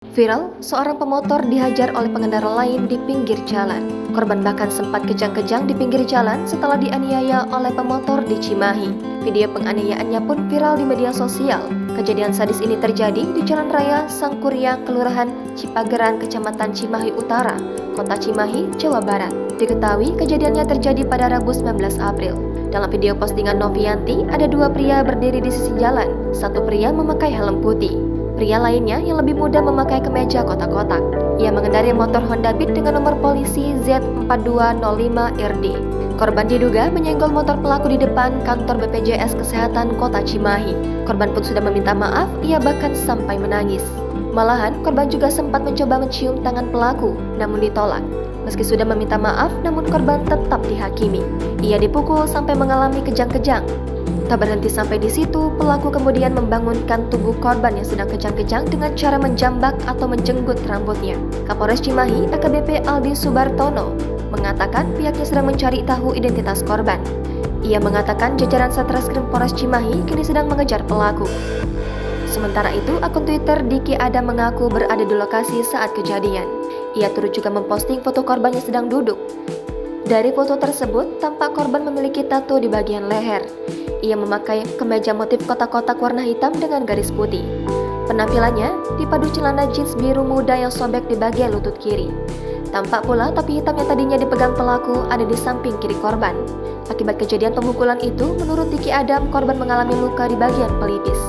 Viral, seorang pemotor dihajar oleh pengendara lain di pinggir jalan. Korban bahkan sempat kejang-kejang di pinggir jalan setelah dianiaya oleh pemotor di Cimahi. Video penganiayaannya pun viral di media sosial. Kejadian sadis ini terjadi di Jalan Raya Sangkuriang, Kelurahan Cipageran, Kecamatan Cimahi Utara, Kota Cimahi, Jawa Barat. Diketahui kejadiannya terjadi pada Rabu 19 April. Dalam video postingan Novianti, ada dua pria berdiri di sisi jalan. Satu pria memakai helm putih. Pria lainnya yang lebih muda memakai kemeja kotak-kotak. Ia mengendarai motor Honda Beat dengan nomor polisi Z4205RD. Korban diduga menyenggol motor pelaku di depan kantor BPJS Kesehatan Kota Cimahi. Korban pun sudah meminta maaf, ia bahkan sampai menangis. Malahan, korban juga sempat mencoba mencium tangan pelaku, namun ditolak. Meski sudah meminta maaf, namun korban tetap dihakimi. Ia dipukul sampai mengalami kejang-kejang. Tak berhenti sampai di situ, pelaku kemudian membangunkan tubuh korban yang sedang kejang-kejang dengan cara menjambak atau menjenggut rambutnya. Kapolres Cimahi, AKBP Aldi Subartono, mengatakan pihaknya sedang mencari tahu identitas korban. Ia mengatakan jajaran Satreskrim Polres Cimahi kini sedang mengejar pelaku. Sementara itu, akun Twitter Diki Adam mengaku berada di lokasi saat kejadian. Ia turut juga memposting foto korban yang sedang duduk. Dari foto tersebut, tampak korban memiliki tato di bagian leher. Ia memakai kemeja motif kotak-kotak warna hitam dengan garis putih. Penampilannya dipadu celana jeans biru muda yang sobek di bagian lutut kiri. Tampak pula topi hitam yang tadinya dipegang pelaku ada di samping kiri korban. Akibat kejadian pemukulan itu, menurut Diki Adam, korban mengalami luka di bagian pelipis.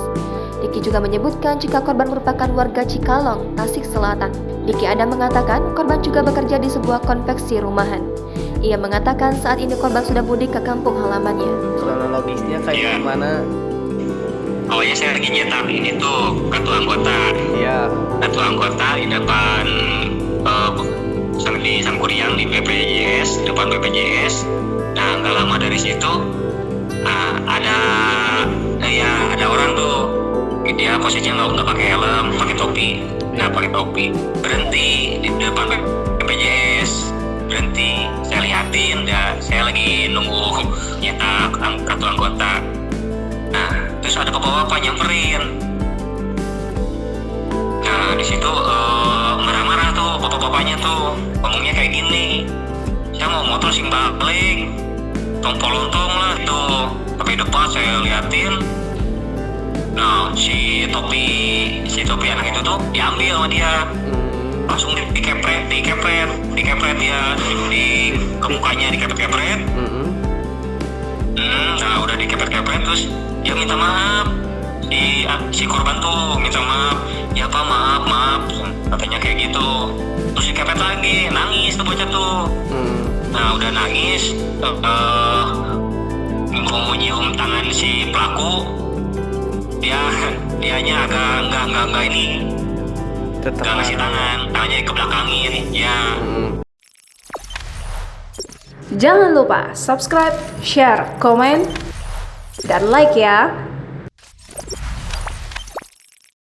Diki juga menyebutkan jika korban merupakan warga Cikalong, Tasik Selatan. Diki Adam mengatakan korban juga bekerja di sebuah konveksi rumahan. Ia mengatakan saat ini korban sudah mudik ke kampung halamannya. Kronologisnya kayak gimana? Awalnya saya lagi nyetak ini tuh kartu anggota. Iya. Kartu anggota di depan di Sangkuriang di BPJS, depan BPJS. Nah, nggak lama dari situ ada orang tuh. Dia posisinya nggak pakai helm, pakai topi. Nah, pakai topi. Berhenti di depan BPJS. Berhenti, saya liatin, saya lagi nunggu nyetak kartu anggota. Nah, terus ada bapak-bapak nyamperin. Nah, di situ marah-marah tuh bapak-bapaknya tuh, ngomongnya kayak gini. Saya mau motor sing balik, tong-tolong lah itu. Tapi depan saya liatin. Nah, si topi anak itu tuh diambil sama dia. Langsung dikepret dia di ke mukanya dikepret. Nah, udah dikepret terus dia minta maaf. Si korban tuh minta maaf. Ya Pak, maaf katanya kayak gitu. Terus dikepret lagi, nangis tuh bocah tuh. Nah, udah nangis, mau nyium tangan si pelaku. Dianya agak enggak ini. Tetap Gak ngasih tangannya dikebelakangin, ya. Jangan lupa subscribe, share, komen, dan like ya.